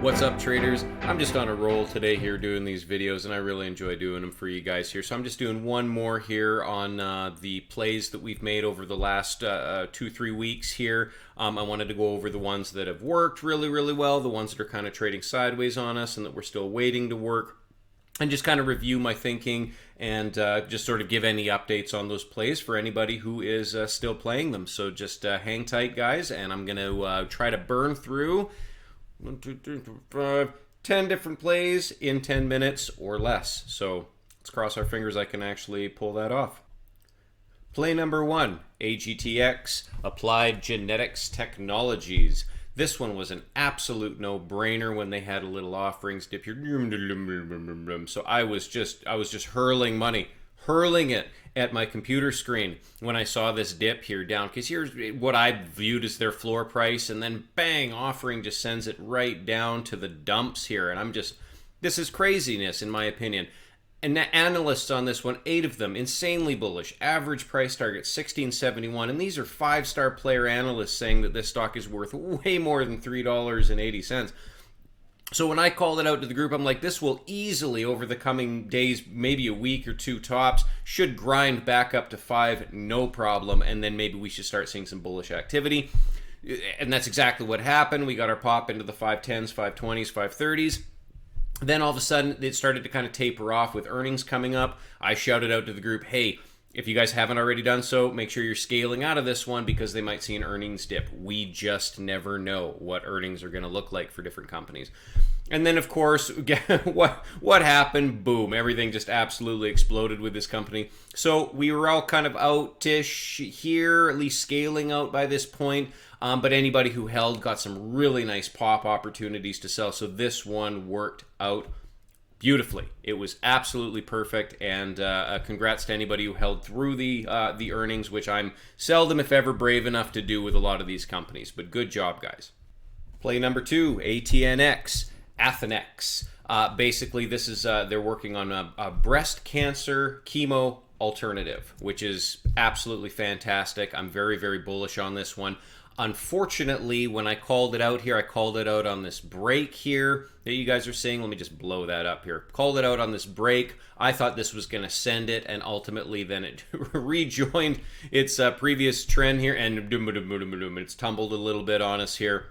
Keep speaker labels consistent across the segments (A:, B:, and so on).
A: What's up, traders? I'm just on a roll today here doing these videos, and I really enjoy doing them for you guys here. So I'm just doing one more here on the plays that we've made over the last 2-3 weeks here. I wanted to go over the ones that have worked really, really well, the ones that are kind of trading sideways on us and that we're still waiting to work, and just kind of review my thinking and just sort of give any updates on those plays for anybody who is still playing them. So just hang tight, guys, and I'm going to try to burn through 1, 2, 3, 4, 5, 10 different plays in 10 minutes or less. So let's cross our fingers I can actually pull that off. Play number 1, AGTX, Applied Genetics Technologies. This one was an absolute no-brainer when they had a little offerings dip here. So I was just hurling money, hurling it at my computer screen when I saw this dip here down, because here's what I viewed as their floor price, and then bang, offering just sends it right down to the dumps here. And I'm just, this is craziness in my opinion. And the analysts on this one, 8 of them, insanely bullish. Average price target, 1671. And these are 5-star player analysts saying that this stock is worth way more than $3.80. So when I called it out to the group, I'm like, this will easily, over the coming days, maybe a week or 2 tops, should grind back up to 5, no problem. And then maybe we should start seeing some bullish activity. And that's exactly what happened. We got our pop into the 510s, 520s, 530s. Then all of a sudden, it started to kind of taper off with earnings coming up. I shouted out to the group, hey, if you guys haven't already done so, make sure you're scaling out of this one because they might see an earnings dip. We just never know what earnings are going to look like for different companies. And then, of course, what happened? Boom. Everything just absolutely exploded with this company. So we were all kind of out-ish here, at least scaling out by this point. But anybody who held got some really nice pop opportunities to sell. So this one worked out beautifully. It was absolutely perfect, and congrats to anybody who held through the earnings, which I'm seldom, if ever, brave enough to do with a lot of these companies. But good job, guys. Play number 2, ATNX, Athenex. Basically, this is they're working on a breast cancer chemo alternative, which is absolutely fantastic. I'm very, very bullish on this one. Unfortunately, when I called it out here, I called it out on this break here that you guys are seeing. Let me just blow that up here. Called it out on this break. I thought this was going to send it, and ultimately then it rejoined its previous trend here, and it's tumbled a little bit on us here.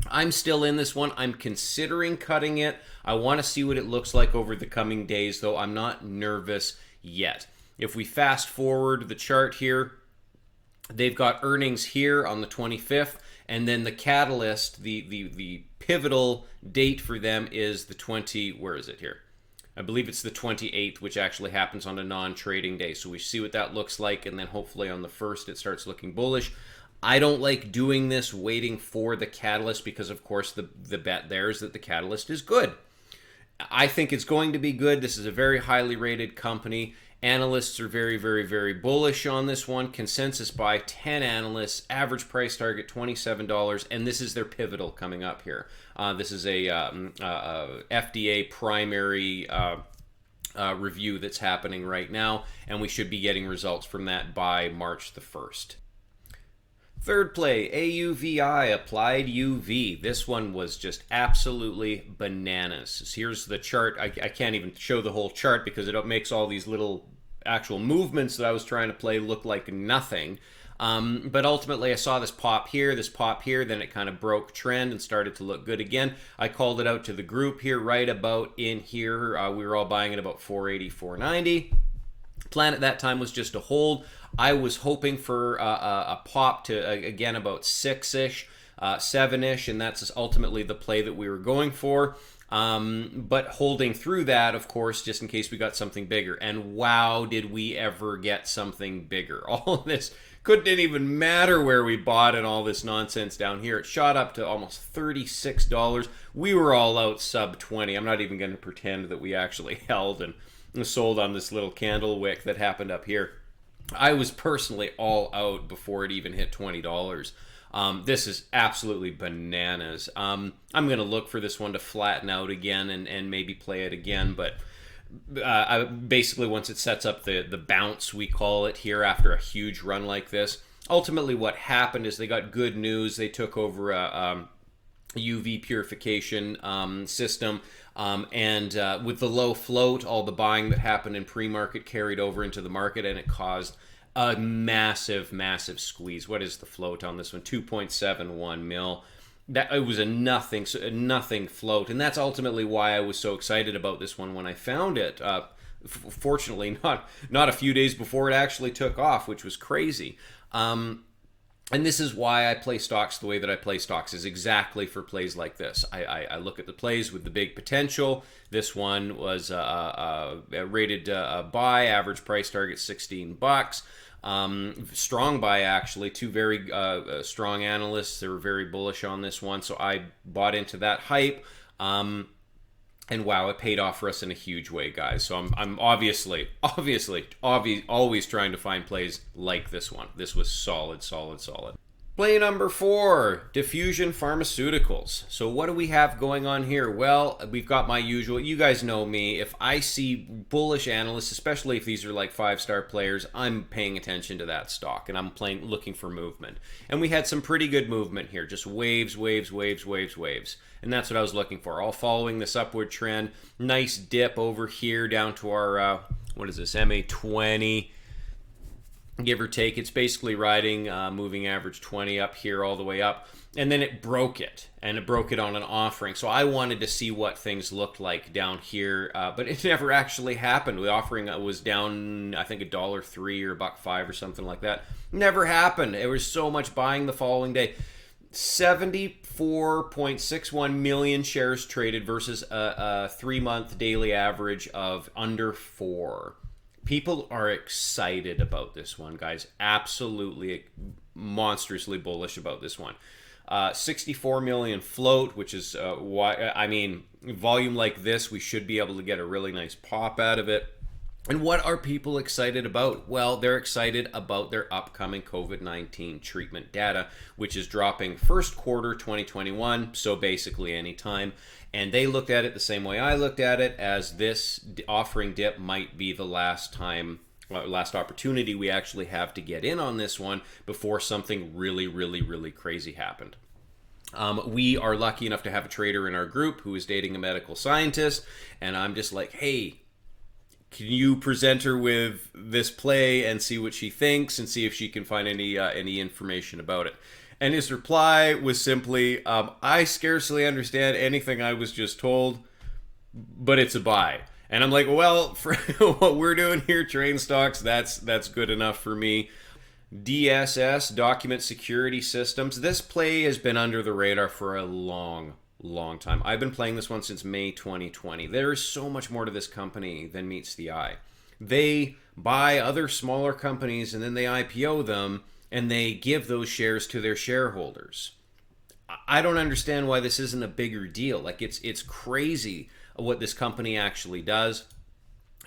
A: I'm still in this one. I'm considering cutting it. I want to see what it looks like over the coming days, though I'm not nervous yet. If we fast forward the chart here, they've got earnings here on the 25th, and then the catalyst, the pivotal date for them is the where is it here? I believe it's the 28th, which actually happens on a non-trading day. So we see what that looks like, and then hopefully on the 1st it starts looking bullish. I don't like doing this waiting for the catalyst because, of course, the bet there is that the catalyst is good. I think it's going to be good. This is a very highly rated company. Analysts are very, very, very bullish on this one. Consensus buy 10 analysts. Average price target $27, and this is their pivotal coming up here. This is a FDA primary review that's happening right now, and we should be getting results from that by March the 1st. Third play, AUVI, Applied UV. This one was just absolutely bananas. So here's the chart. I can't even show the whole chart because it makes all these little actual movements that I was trying to play look like nothing. But ultimately, I saw this pop here, then it kind of broke trend and started to look good again. I called it out to the group here, right about in here. We were all buying at about 480, 490. Plan at that time was just a hold. I was hoping for a pop to, again, about 6-ish, 7-ish, and that's ultimately the play that we were going for. But holding through that, of course, just in case we got something bigger. And wow, did we ever get something bigger. All of this couldn't even matter where we bought and all this nonsense down here. It shot up to almost $36. We were all out sub 20. I'm not even going to pretend that we actually held and sold on this little candle wick that happened up here. I was personally all out before it even hit $20. This is absolutely bananas. I'm going to look for this one to flatten out again and maybe play it again, but basically once it sets up the bounce, we call it here, after a huge run like this, ultimately what happened is they got good news. They took over UV purification system. And with the low float, all the buying that happened in pre-market carried over into the market, and it caused a massive squeeze. What is the float on this one? 2.71 mil. That it was a nothing float, and that's ultimately why I was so excited about this one when I found it. Fortunately, not a few days before it actually took off, which was crazy. And this is why I play stocks the way that I play stocks, is exactly for plays like this. I look at the plays with the big potential. This one was rated buy, average price target $16. Strong buy, actually. Two very strong analysts. They were very bullish on this one, so I bought into that hype. And wow, it paid off for us in a huge way, guys. So I'm obviously always trying to find plays like this one. This was solid. Play number 4, Diffusion Pharmaceuticals. So what do we have going on here? Well, we've got my usual, you guys know me, if I see bullish analysts, especially if these are like 5-star players, I'm paying attention to that stock, and I'm looking for movement. And we had some pretty good movement here, just waves. And that's what I was looking for, all following this upward trend. Nice dip over here down to our, what is this, MA20, give or take. It's basically riding moving average 20 up here all the way up. And then it broke it, and it broke it on an offering. So I wanted to see what things looked like down here, but it never actually happened. The offering was down, I think, $1.03 or $1.05 or something like that. Never happened. There was so much buying the following day. 74.61 million shares traded versus a 3-month daily average of under 4. People are excited about this one, guys. Absolutely monstrously bullish about this one. 64 million float, which is why, I mean, volume like this, we should be able to get a really nice pop out of it. And what are people excited about? Well, they're excited about their upcoming COVID-19 treatment data, which is dropping first quarter 2021, so basically any time. And they looked at it the same way I looked at it, as this offering dip might be the last opportunity we actually have to get in on this one before something really crazy happened. We are lucky enough to have a trader in our group who is dating a medical scientist, and I'm just like, hey, can you present her with this play and see what she thinks and see if she can find any information about it? And his reply was simply, I scarcely understand anything I was just told, but it's a buy. And I'm like, well, for what we're doing here, train stocks, that's good enough for me. DSS, Document Security Systems. This play has been under the radar for a long time. I've been playing this one since May 2020. There is so much more to this company than meets the eye. They buy other smaller companies and then they IPO them and they give those shares to their shareholders. I don't understand why this isn't a bigger deal. Like, it's crazy what this company actually does.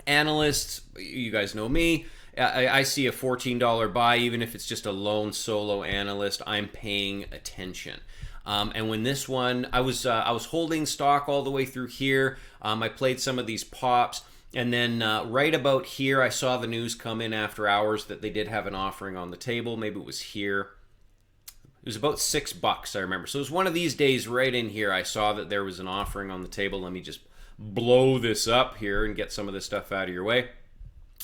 A: Analysts, you guys know me, I see a $14 buy, even if it's just a lone solo analyst, I'm paying attention. And when this one, I was holding stock all the way through here. I played some of these pops, and then right about here, I saw the news come in after hours that they did have an offering on the table. Maybe it was here. It was about $6, I remember. So it was one of these days right in here. I saw that there was an offering on the table. Let me just blow this up here and get some of this stuff out of your way.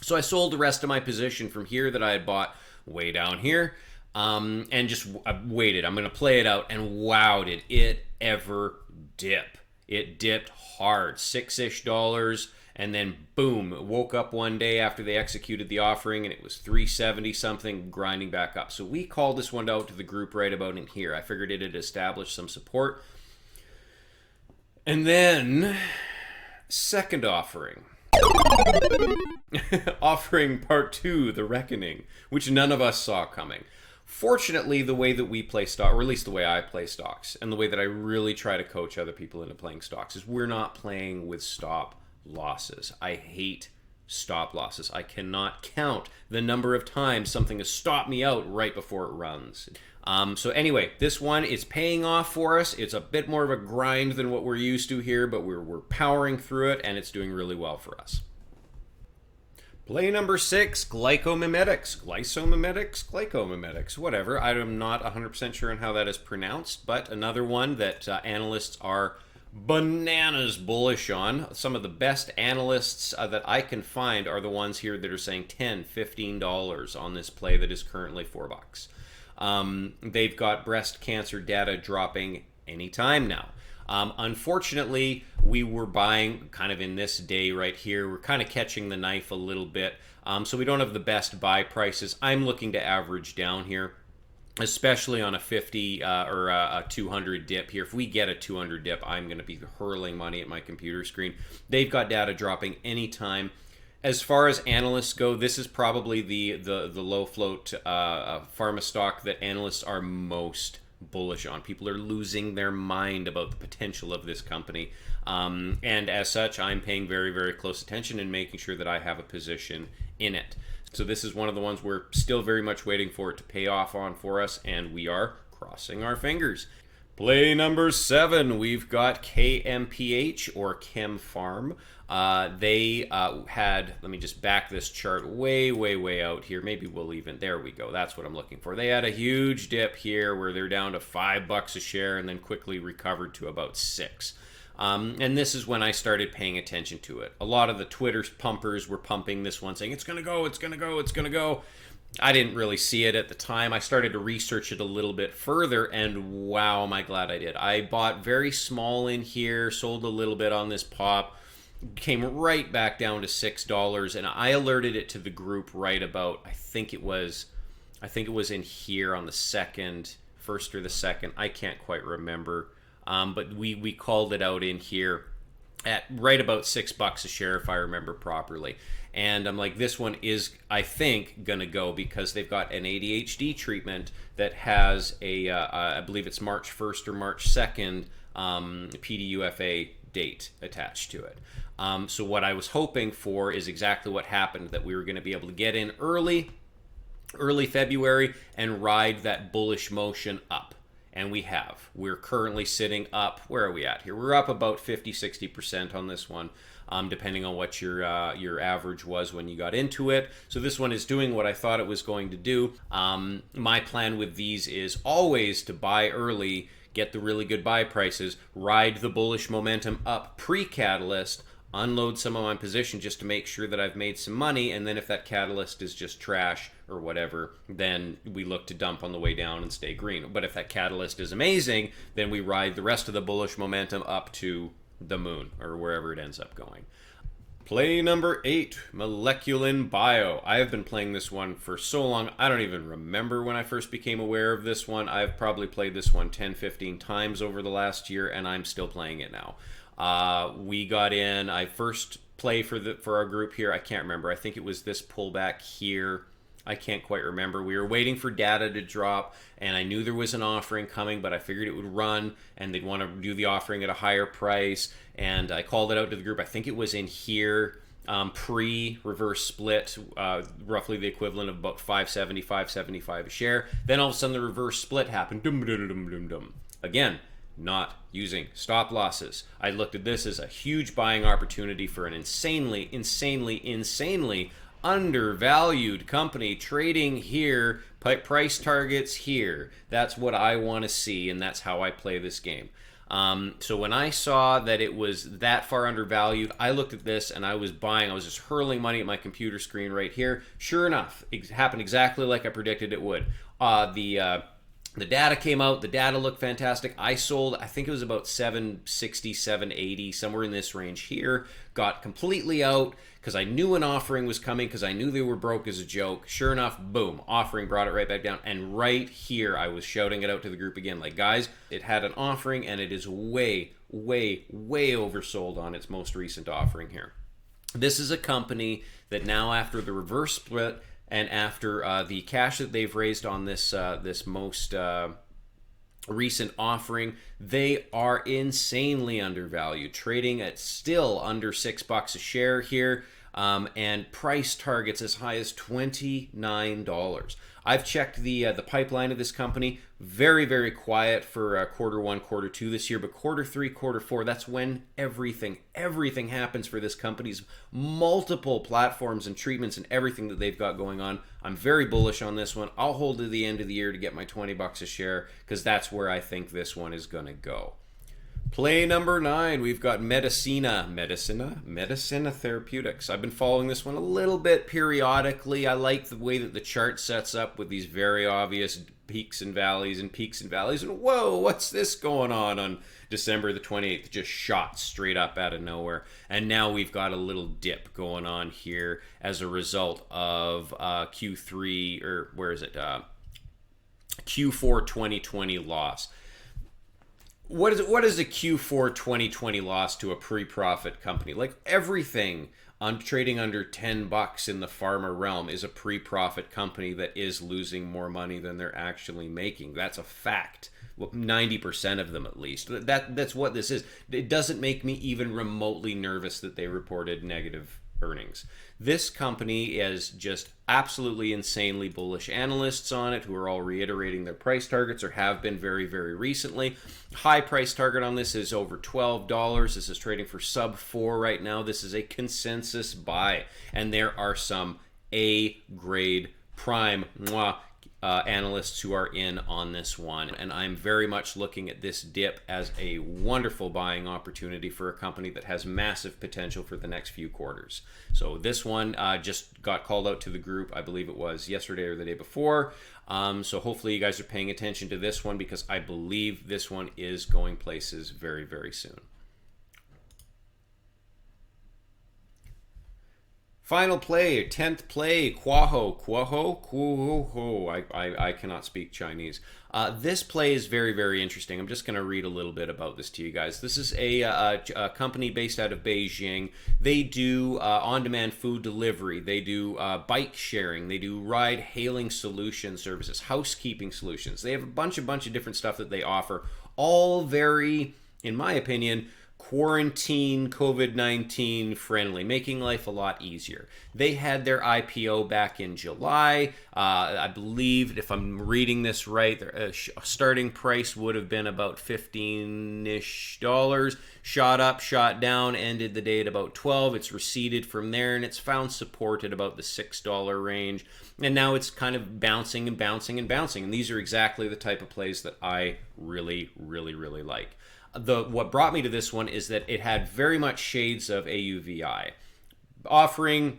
A: So I sold the rest of my position from here that I had bought way down here. And just waited. I'm going to play it out, and wow, did it ever dip. It dipped hard, $6-ish, and then boom, woke up one day after they executed the offering, and it was 370 something, grinding back up. So we called this one out to the group right about in here. I figured it had established some support. And then, second offering. Offering part 2, The Reckoning, which none of us saw coming. Fortunately, the way that we play stock, or at least the way I play stocks, and the way that I really try to coach other people into playing stocks, is we're not playing with stop losses. I hate stop losses. I cannot count the number of times something has stopped me out right before it runs. So anyway, this one is paying off for us. It's a bit more of a grind than what we're used to here, but we're powering through it, and it's doing really well for us. Play number 6, glycomimetics, whatever. I'm not 100% sure on how that is pronounced, but another one that analysts are bananas bullish on. Some of the best analysts that I can find are the ones here that are saying $10, $15 on this play that is currently $4. They've got breast cancer data dropping anytime now. Unfortunately, we were buying kind of in this day right here. We're kind of catching the knife a little bit. So we don't have the best buy prices. I'm looking to average down here, especially on a 50 or a 200 dip here. If we get a 200 dip, I'm going to be hurling money at my computer screen. They've got data dropping anytime. As far as analysts go, this is probably the low float pharma stock that analysts are most bullish on. People are losing their mind about the potential of this company. And as such, I'm paying very, very close attention and making sure that I have a position in it. So this is one of the ones we're still very much waiting for it to pay off on for us, and we are crossing our fingers. Play number 7, we've got KMPH or Chem Farm. They had, let me just back this chart way out here. Maybe we'll even, there we go. That's what I'm looking for. They had a huge dip here where they're down to $5 a share and then quickly recovered to about $6. And this is when I started paying attention to it. A lot of the Twitter pumpers were pumping this one, saying it's going to go, it's going to go, it's going to go. I didn't really see it at the time. I started to research it a little bit further, and wow, am I glad I did. I bought very small in here, sold a little bit on this pop, came right back down to $6, and I alerted it to the group right about, I think it was in here on the first or the second. I can't quite remember, but we called it out in here at right about $6 a share, if I remember properly. And I'm like, this one is, I think, gonna go because they've got an ADHD treatment that has I believe it's March 1st or March 2nd PDUFA date attached to it. So what I was hoping for is exactly what happened, that we were going to be able to get in early February and ride that bullish motion up. And we have. We're currently sitting up, where are we at here? We're up about 50-60% on this one, depending on what your average was when you got into it. So this one is doing what I thought it was going to do. My plan with these is always to buy early, get the really good buy prices, ride the bullish momentum up pre-catalyst, unload some of my position just to make sure that I've made some money, and then if that catalyst is just trash or whatever, then we look to dump on the way down and stay green. But if that catalyst is amazing, then we ride the rest of the bullish momentum up to the moon or wherever it ends up going. Play number 8, Moleculin Bio. I have been playing this one for so long, I don't even remember when I first became aware of this one. I've probably played this one 10-15 times over the last year, and I'm still playing it now. We got in, I first play for our group here, I can't remember, I think it was this pullback here. I can't quite remember. We were waiting for data to drop, and I knew there was an offering coming, but I figured it would run, and they'd want to do the offering at a higher price, and I called it out to the group. I think it was in here, pre-reverse split, roughly the equivalent of about $5.70, $5.75 a share. Then all of a sudden the reverse split happened. Again, not using stop losses. I looked at this as a huge buying opportunity for an insanely undervalued company trading here, price targets here. That's what I want to see, and that's how I play this game. So when I saw that it was that far undervalued, I looked at this and I was buying. I was just hurling money at my computer screen right here. Sure enough, it happened exactly like I predicted it would. The data came out. The data looked fantastic. I sold, I think it was about 760, 780, somewhere in this range here. Got completely out because I knew an offering was coming, because I knew they were broke as a joke. Sure enough, boom, offering brought it right back down. And right here, I was shouting it out to the group again, like, guys, it had an offering and it is way oversold on its most recent offering here. This is a company that now, after the reverse split, and after the cash that they've raised on this most recent offering, they are insanely undervalued, trading at still under $6 a share here, and price targets as high as $29. I've checked the pipeline of this company. Very, very quiet for quarter one, quarter two this year, but quarter three, quarter four, that's when everything happens for this company's multiple platforms and treatments and everything that they've got going on. I'm very bullish on this one. I'll hold to the end of the year to get my $20 a share because that's where I think this one is going to go. Play number 9, we've got Medicina Therapeutics. I've been following this one a little bit periodically. I like the way that the chart sets up with these very obvious peaks and valleys and peaks and valleys. And whoa, what's this going on December the 28th? Just shot straight up out of nowhere. And now we've got a little dip going on here as a result of Q3, or where is it? Q4 2020 loss. What is a Q4 2020 loss to a pre-profit company? Like everything on trading under $10 in the pharma realm is a pre-profit company that is losing more money than they're actually making. That's a fact. 90% of them at least. That's what this is. It doesn't make me even remotely nervous that they reported negative earnings. This company is just absolutely insanely bullish. Analysts on it who are all reiterating their price targets, or have been very, very recently. High price target on this is over $12. This is trading for sub 4 right now. This is a consensus buy, and there are some A grade prime analysts who are in on this one, and I'm very much looking at this dip as a wonderful buying opportunity for a company that has massive potential for the next few quarters. So this one just got called out to the group, I believe it was yesterday or the day before. So hopefully you guys are paying attention to this one, because I believe this one is going places very, very soon. Final play, 10th play, Quaho. I cannot speak Chinese. This play is very, very interesting. I'm just going to read a little bit about this to you guys. This is a company based out of Beijing. They do on-demand food delivery. They do bike sharing. They do ride-hailing solution services, housekeeping solutions. They have a bunch of different stuff that they offer, all very, in my opinion, quarantine COVID-19 friendly, making life a lot easier. They had their IPO back in July. I believe, if I'm reading this right, their starting price would have been about $15-ish. Shot up, shot down, ended the day at about 12. It's receded from there, and it's found support at about the $6 range. And now it's kind of bouncing and bouncing and bouncing. And these are exactly the type of plays that I really, really, really like. What brought me to this one is that it had very much shades of AUVI. Offering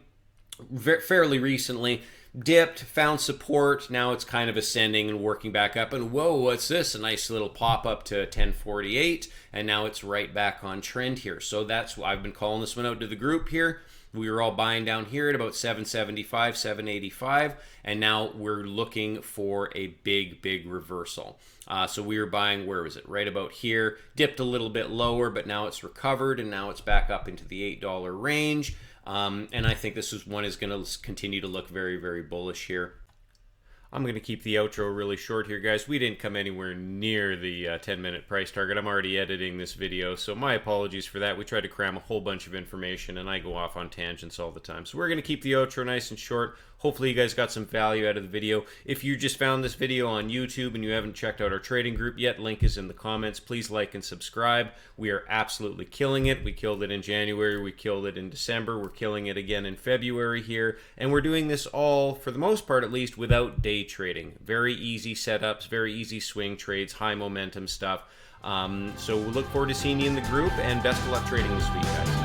A: fairly recently, dipped, found support, now it's kind of ascending and working back up, and whoa, what's this? A nice little pop up to 1048, and now it's right back on trend here. So that's why I've been calling this one out to the group here. We were all buying down here at about 775, 785, and now we're looking for a big reversal. So we were buying, where was it? Right about here. Dipped a little bit lower, but now it's recovered, and now it's back up into the $8 range. And I think this one is going to continue to look very, very bullish here. I'm going to keep the outro really short here, guys. We didn't come anywhere near the 10-minute price target. I'm already editing this video, so my apologies for that. We tried to cram a whole bunch of information, and I go off on tangents all the time. So we're going to keep the outro nice and short. Hopefully you guys got some value out of the video. If you just found this video on YouTube and you haven't checked out our trading group yet, link is in the comments. Please like and subscribe. We are absolutely killing it. We killed it in January. We killed it in December. We're killing it again in February here. And we're doing this all, for the most part at least, without day trading. Very easy setups, very easy swing trades, high momentum stuff. So we look forward to seeing you in the group, and best of luck trading this week, guys.